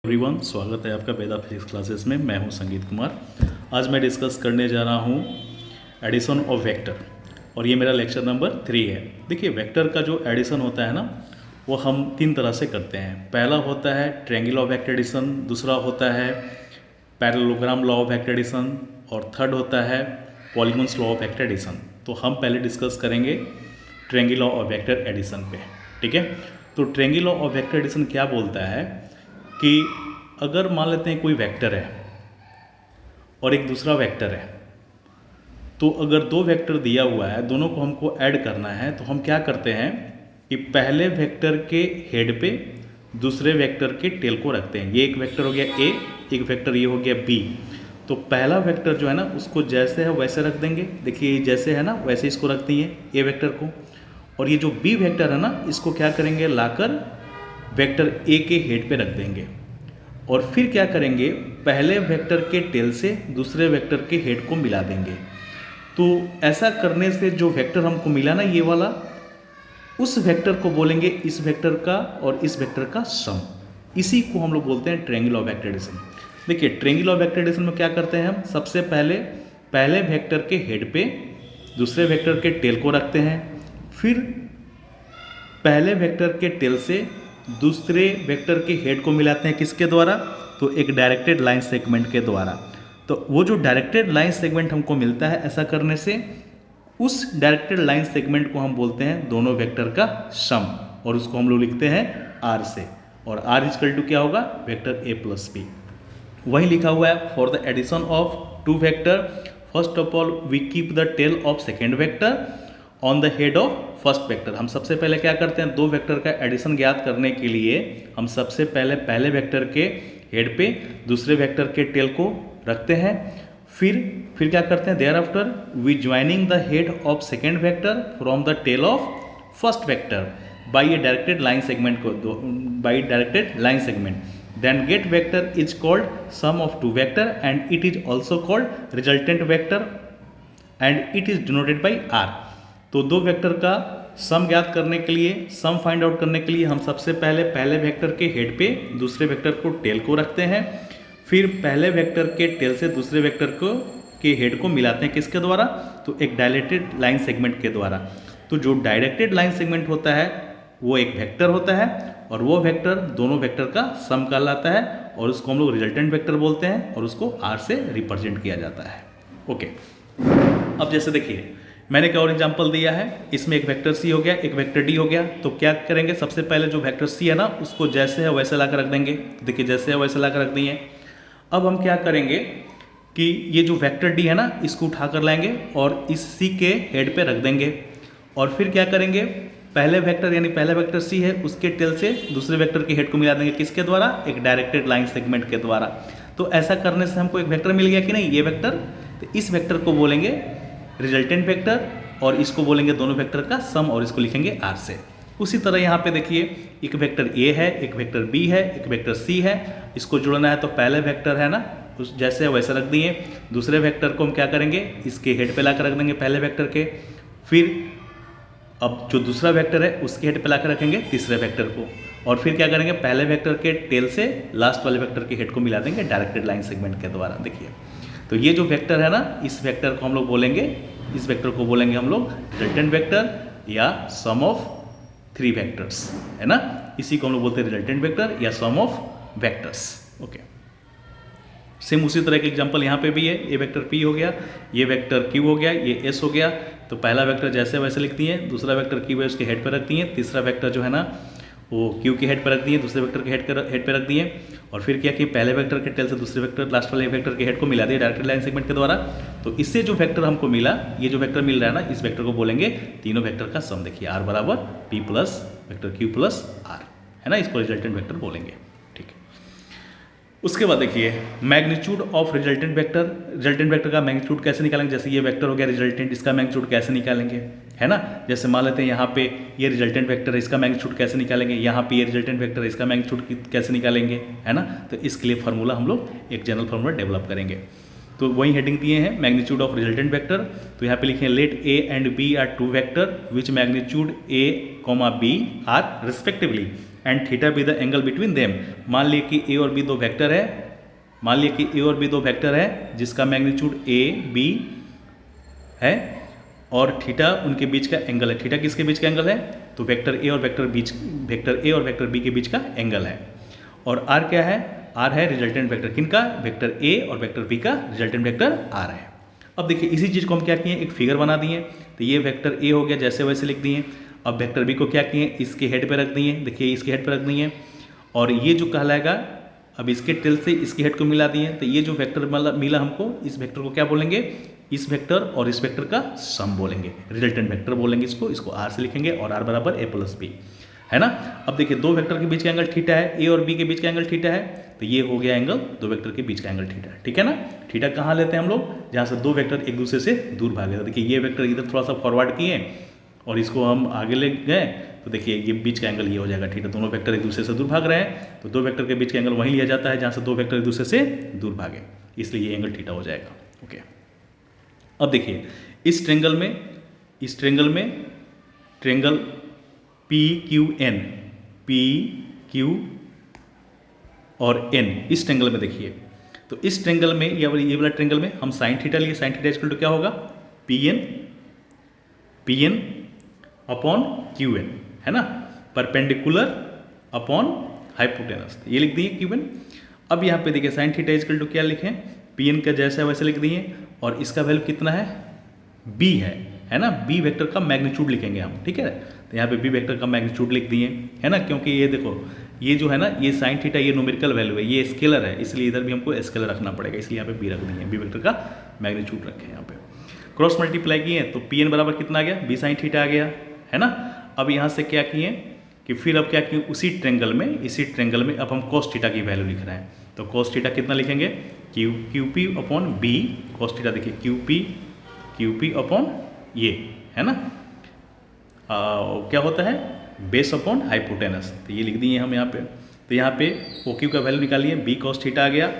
Everyone, स्वागत है आपका वेदा फिजिक्स क्लासेस में। मैं हूं संगीत कुमार। आज मैं डिस्कस करने जा रहा हूं एडिशन ऑफ वेक्टर और ये मेरा लेक्चर नंबर 3 है। देखिए, वेक्टर का जो एडिशन होता है ना, वो हम 3 तरह से करते हैं। पहला होता है ट्रायंगल ऑफ वेक्टर एडिशन, दूसरा होता है parallelogram law of vector addition और थर्ड होता है polygons law of vector addition. तो हम पहले डिस्कस करेंगे triangle law of vector addition पे, ठीक है। तो triangle law of vector addition क्या बोलता है कि अगर मान लेते हैं कोई वेक्टर है और एक दूसरा वेक्टर है, तो अगर 2 वेक्टर दिया हुआ है, दोनों को हमको ऐड करना है, तो हम क्या करते हैं कि पहले वेक्टर के हेड पे दूसरे वेक्टर के टेल को रखते हैं। ये एक वेक्टर हो गया ए, एक वेक्टर ये हो गया बी। तो पहला वेक्टर जो है ना, उसको जैसे है वैसे रख देंगे। देखिए, जैसे है ना वैसे इसको रख दिए ए वेक्टर को, और ये जो बी वेक्टर है ना, इसको क्या करेंगे, लाकर वेक्टर ए के हेड पे रख देंगे। और फिर क्या करेंगे, पहले वेक्टर के टेल से दूसरे वेक्टर के हेड को मिला देंगे। तो ऐसा करने से जो वेक्टर हमको मिला ना, ये वाला, उस वेक्टर को बोलेंगे इस वेक्टर का और इस वेक्टर का सम। इसी को हम लोग बोलते हैं ट्रायंगल ऑफ वेक्टर एडिशन। देखिए, ट्रायंगल ऑफ वेक्टर एडिशन में क्या करते हैं हम, सबसे पहले वेक्टर के हेड पे दूसरे वेक्टर के टेल को रखते हैं, फिर पहले वेक्टर के टेल से दूसरे वेक्टर के हेड को मिलाते हैं। किसके द्वारा, तो एक डायरेक्टेड लाइन सेगमेंट के द्वारा। तो वो जो डायरेक्टेड लाइन सेगमेंट हमको मिलता है, ऐसा करने से उस डायरेक्टेड लाइन सेगमेंट को हम बोलते हैं दोनों वेक्टर का सम, और उसको हम लोग लिखते हैं आर से। और आर इक्वल टू क्या होगा, वेक्टर ए प्लस बी। वही लिखा हुआ है for the addition of 2 vector, first of all we keep the tail of second vector on the head of first vector. हम सबसे पहले क्या करते हैं, 2 वेक्टर का एडिशन ज्ञात करने के लिए हम सबसे पहले वेक्टर के हेड पे दूसरे वेक्टर के टेल को रखते हैं। फिर क्या करते हैं, thereafter we joining the head of second vector from the tail of first vector by a directed line segment then get vector is called sum of 2 vector and it is also called resultant vector and it is denoted by R. तो 2 vector का सम ज्ञात करने के लिए, sum find out करने के लिए हम सबसे पहले वेक्टर के हेड पे दूसरे वेक्टर को टेल को रखते हैं, फिर पहले वेक्टर के टेल से दूसरे वेक्टर के हेड को मिलाते हैं। किसके द्वारा, तो एक डायरेक्टेड लाइन सेगमेंट के द्वारा। तो जो डायरेक्टेड लाइन सेगमेंट होता है वो एक वेक्टर होता है, और वो वेक्टर दोनों वेक्टर का सम कहलाता है, और उसको हम लोग रिजल्टेंट वेक्टर बोलते हैं, और उसको आर से रिप्रेजेंट किया जाता है। ओके, अब जैसे देखिए, मैंने क्या और एग्जाम्पल दिया है, इसमें एक वेक्टर सी हो गया, एक वेक्टर डी हो गया। तो क्या करेंगे, सबसे पहले जो वेक्टर सी है ना, उसको जैसे है वैसे लाकर रख देंगे। देखिए, जैसे है वैसे लाकर रख दिए। अब हम क्या करेंगे कि ये जो वेक्टर डी है ना, इसको उठाकर लाएंगे और इस सी के हेड पे रख देंगे। और फिर क्या करेंगे, पहले वेक्टर यानी पहला वेक्टर सी है, उसके टेल से दूसरे वेक्टर के हेड को मिला देंगे। किसके द्वारा, एक डायरेक्टेड लाइन सेगमेंट के द्वारा। तो ऐसा करने से हमको एक वेक्टर मिल गया कि नहीं, ये वेक्टर। तो इस वेक्टर को बोलेंगे रिजल्टेंट वेक्टर, और इसको बोलेंगे दोनों वेक्टर का सम, और इसको लिखेंगे आर से। उसी तरह यहाँ पे देखिए, एक वेक्टर ए है, एक वेक्टर बी है, एक वेक्टर सी है। इसको जोड़ना है तो पहले वेक्टर है ना, उस जैसे वैसे रख दिए। दूसरे वेक्टर को हम क्या करेंगे, इसके हेड पे लाकर रख देंगे पहले वेक्टर के। फिर अब जो दूसरा वेक्टर है उसके हेड पे लाकर रखेंगे तीसरे वेक्टर को, और फिर क्या करेंगे, पहले वेक्टर के टेल से लास्ट वाले वेक्टर के हेड को मिला देंगे डायरेक्टेड लाइन सेगमेंट के द्वारा। देखिए, तो ये जो वेक्टर है ना, इस वेक्टर को हम लोग बोलेंगे, इस वेक्टर को बोलेंगे हम लोग रिजल्टेंट वेक्टर या सम ऑफ 3 वेक्टर्स, है ना। इसी को हम लोग बोलते हैं रिजल्टेंट वेक्टर या सम ऑफ वेक्टर्स। ओके, सेम उसी तरह के एग्जांपल यहाँ पे भी है। ये वेक्टर पी हो गया, ये वेक्टर क्यू हो गया, ये एस हो गया। तो पहला वेक्टर जैसे वैसे लिखती है, दूसरा वेक्टर क्यू है उसके हेड पर रखती है, तीसरा वेक्टर जो है ना वो क्यू के हेड पर रख दिए, दूसरे वेक्टर के हेड पर रख दिए। और फिर क्या कि पहले वेक्टर के टेल से दूसरे वेक्टर लास्ट वाले वेक्टर के हेड को मिला दिया डायरेक्टेड लाइन सेगमेंट के द्वारा। तो इससे जो वेक्टर हमको मिला, ये जो वेक्टर मिल रहा है ना, इस वेक्टर को बोलेंगे तीनों वेक्टर का सम। देखिए, आर बराबर P plus vector Q plus R, है ना। इसको रिजल्टेंट वेक्टर बोलेंगे, ठीक है। उसके बाद देखिए, magnitude of resultant vector. Resultant vector का मैग्नीट्यूड कैसे निकालेंगे, जैसे ये वेक्टर हो गया रिजल्टेंट, इसका मैग्नीट्यूड कैसे निकालेंगे, है ना। जैसे मान लेते हैं यहाँ पे ये रिजल्टेंट वेक्टर है, इसका मैग्नीट्यूड कैसे निकालेंगे, यहाँ पे ये रिजल्टेंट वेक्टर है, इसका मैग्नीट्यूड कैसे निकालेंगे, है ना। तो इसके लिए फार्मूला हम लोग एक जनरल फार्मूला डेवलप करेंगे। तो वही हेडिंग दिए हैं, मैग्नीट्यूड ऑफ रिजल्टेंट वेक्टर। तो यहाँ पे लिखे let A and B are 2 vector which magnitude A, B are respectively and theta be the angle between them. मान लिए कि ए और बी दो वेक्टर है, मान लिए कि ए और बी दो वेक्टर है जिसका मैग्नीट्यूड ए बी है और थीटा उनके बीच का एंगल है। थीटा किसके बीच का एंगल है? तो वेक्टर ए और वेक्टर ए और वेक्टर बी के बीच का एंगल है। और आर क्या है? आर है रिजल्टेंट वेक्टर। किनका? वेक्टर ए और वेक्टर बी का रिजल्टेंट वेक्टर आर है। अब देखिए इसी चीज़ को हम क्या किए, एक फिगर बना दिए। तो ये वेक्टर ए हो गया, जैसे वैसे लिख दिए। अब वेक्टर बी को क्या किए, इसके हेड पे रख दिए। देखिए इसके हेड पे रख दिए और ये जो कहलाएगा, अब इसके टेल से इसके हेड को मिला दिए। तो ये जो वेक्टर मिला हमको, इस वेक्टर को क्या बोलेंगे? इस वेक्टर और इस वेक्टर का सम बोलेंगे, रिजल्टेंट वेक्टर बोलेंगे इसको आर से लिखेंगे और आर बराबर ए प्लस बी, है ना। अब देखिए दो वेक्टर के बीच का एंगल थीटा है, ए और बी के बीच का एंगल थीटा है, तो ये हो गया एंगल दो वेक्टर के बीच का एंगल थीटा, ठीक है ना। थीटा कहाँ लेते हैं हम लोग? जहाँ से दो वेक्टर एक दूसरे से दूर भागे। तो देखिए ये वेक्टर इधर थोड़ा सा फॉरवर्ड किए और इसको हम आगे ले गए, तो देखिए ये बीच का एंगल ये हो जाएगा थीटा। दोनों वेक्टर एक दूसरे से दूर भाग रहे हैं, तो दो वेक्टर के बीच का एंगल वहीं लिया जाता है जहाँ से दो वेक्टर एक दूसरे से दूर भागे, इसलिए ये एंगल थीटा हो जाएगा। ओके, अब देखिए इस ट्रेंगल में ट्रेंगल पी क्यू और एन, इस ट्रेंगल में देखिए, तो इस ट्रेंगल में ये वाला ट्रेंगल में हम साइन थीटा लिए। साइन थीटा इक्वल टू क्या होगा? P N upon Q N, है ना, परपेंडिकुलर अपॉन हाइपोटेनस, ये लिख दिए क्यू एन। अब यहाँ पे देखिए साइन थीटा इक्वल टू क्या लिखें? पी एन का जैसा वैसे लिख दिए और इसका वैल्यू कितना है? बी है ना। बी वेक्टर का मैग्नीट्यूड लिखेंगे हम, ठीक है। तो यहाँ पे बी वेक्टर का मैग्नीट्यूड लिख दिए, है ना, क्योंकि ये देखो ये जो है ना, ये साइन थीटा ये न्यूमेरिकल वैल्यू है, ये स्केलर है, इसलिए इधर भी हमको स्केलर रखना पड़ेगा, इसलिए यहाँ पे बी रख दिए, बी वेक्टर का मैग्नीट्यूड रखे यहाँ पे। क्रॉस मल्टीप्लाई किए तो पी एन बराबर कितना आ गया? बी साइन थीटा आ गया, है ना। अब यहाँ से क्या किए कि फिर अब क्या किए, इसी ट्रेंगल में अब हम कॉस थीटा की वैल्यू लिख रहे हैं। तो कॉस थीटा कितना लिखेंगे? Q P upon B cos theta. देखिए क्यू पी अपॉन ये, है ना, क्या होता है? बेस अपॉन हाइपोटेनस, तो ये लिख दिए हम यहाँ पे। तो यहाँ पे ओ क्यू का वैल्यू निकालिए, बी कॉस थीटा आ गया।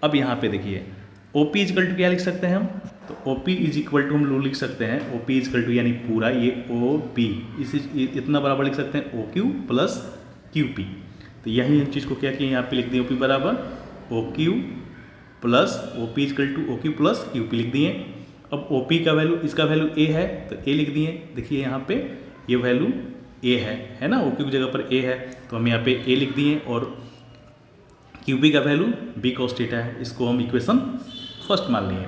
अब यहाँ पे देखिए ओ पी इजकल टू क्या लिख सकते हैं हम? तो O P is equal to हम लोग लिख सकते हैं, ओ पी इजकल टू यानी पूरा ये ओ पी, इसे इतना बराबर लिख सकते हैं O Q plus Q P. तो यही चीज़ को क्या किए, यहाँ पे लिख दिए ओ पी बराबर O Q plus O P equal to O Q plus Q P लिख दिए। अब ओ पी का वैल्यू, इसका वैल्यू ए है तो ए लिख दिए। देखिए यहाँ पे ये वैल्यू ए है ना, ओ क्यू की जगह पर ए है, तो हम यहाँ पे ए लिख दिए और क्यू पी का वैल्यू बी कॉस थीटा है, इसको हम इक्वेशन फर्स्ट मान लिए।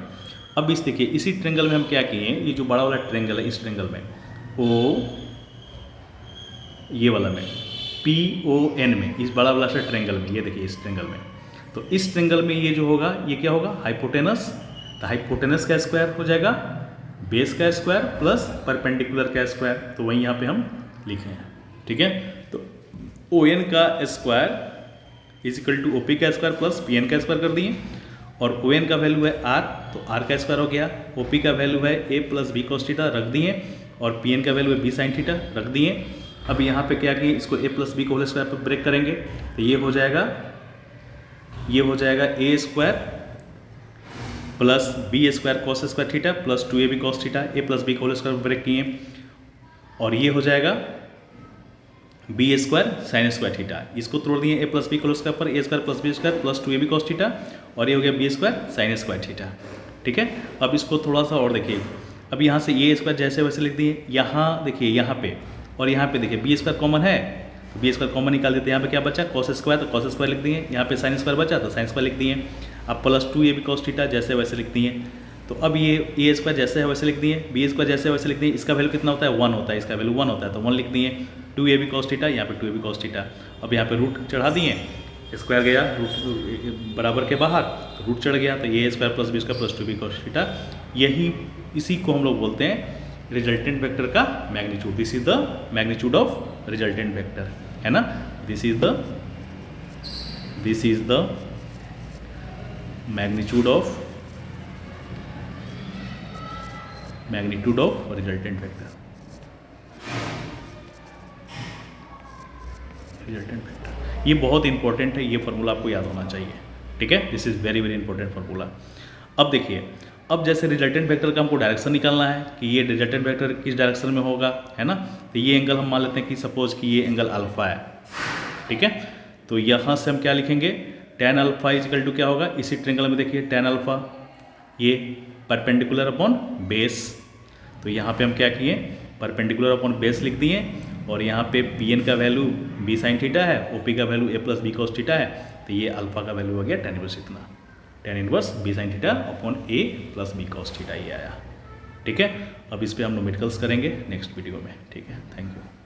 अब इस देखिए इसी ट्रेंगल में हम क्या किए, ये जो बड़ा वाला ट्रेंगल है, इस ट्रेंगल में ओ ये वाला में पी ओ एन में, इस बड़ा वाला से ट्रेंगल में, ये देखिए इस ट्रेंगल में, तो इस ट्रेंगल में ये जो होगा ये क्या होगा? हाइपोटेनस। तो हाइपोटेनस का स्क्वायर हो जाएगा बेस का स्क्वायर प्लस परपेंडिकुलर का स्क्वायर, तो वही यहाँ पे हम लिखे हैं, ठीक है। तो ओ एन का square is equal to O P का स्क्वायर प्लस पी एन का स्क्वायर कर दिए, और ओ एन का वैल्यू है आर, तो आर का स्क्वायर हो गया। ओ पी का वैल्यू है A plus B cos theta रख दिए, और पी एन का वैल्यू है बी साइन थीटा रख दिए। अब यहाँ पे क्या किए, इसको ए प्लस बी को होल स्क्वायर पर ब्रेक करेंगे, तो ये हो जाएगा A square plus B square cos square theta plus 2ab cos theta, A plus B को होल स्क्वायर ब्रेक किए, और ये हो जाएगा B square sine square theta. इसको तोड़ दिए ए प्लस बी को होल स्क्वायर पर, A square plus B square plus 2ab cos theta, और ये हो गया B square sine square theta, ठीक है। अब इसको थोड़ा सा और देखिए, अब यहाँ से ए स्क्वायर जैसे वैसे लिख दिए, यहाँ देखिए यहाँ पे और यहाँ पे देखिए बी स्क्वायर कॉमन है, तो बी स्क्वायर कॉमन निकाल देते हैं। यहाँ पे क्या बचा? कॉस स्क्वायर, तो कॉस स्क्वायर लिख दिए। यहाँ पे साइन स्क्वायर बचा तो साइन स्क्वायर लिख दिए। अब प्लस 2ab कॉस थीटा जैसे वैसे लिख दिए। तो अब ये ए स्क्वायर जैसे है वैसे लिख दिए, बी स्क्वायर जैसे वैसे लिख दिए। इसका वैल्यू कितना होता है? 1 होता है, इसका वैल्यू 1 होता है, तो 1 लिख दिए। 2ab कॉस थीटा, यहाँ पे 2ab कॉस थीटा। अब यहाँ पे रूट चढ़ा दिए, स्क्वायर गया रूट बराबर के बाहर, रूट चढ़ गया, तो A square plus B square plus 2b cos theta. यही इसी को हम लोग बोलते हैं रिजल्टेंट वेक्टर का magnitude. This is the magnitude of resultant vector, है ना। This is the magnitude of resultant vector. ये बहुत इंपॉर्टेंट है, ये फॉर्मूला आपको याद होना चाहिए, ठीक है। This is very very important formula. अब देखिए, अब जैसे रिजल्टेंट वेक्टर का हमको डायरेक्शन निकालना है कि ये रिजल्टेंट वेक्टर किस डायरेक्शन में होगा, है ना। तो ये एंगल हम मान लेते हैं कि सपोज कि ये एंगल अल्फा है, ठीक है। तो यहाँ से हम क्या लिखेंगे, tan अल्फा इजिकल टू क्या होगा, इसी ट्रिंगल में देखिए tan अल्फा ये परपेंडिकुलर अपॉन बेस, तो यहाँ पे हम क्या किए, परपेंडिकुलर अपॉन बेस लिख दिए, और यहाँ पे पी एन का वैल्यू बी साइन थीटा है, ओ पी का value A plus B cos theta है, तो ये अल्फा का वैल्यू हो गया tan इनवर्स इतना, tan inverse B sign theta upon A plus B cos theta ये आया। ठीक है, अब इस पर हम न्यूमेरिकल्स करेंगे नेक्स्ट वीडियो में। ठीक है, थैंक यू।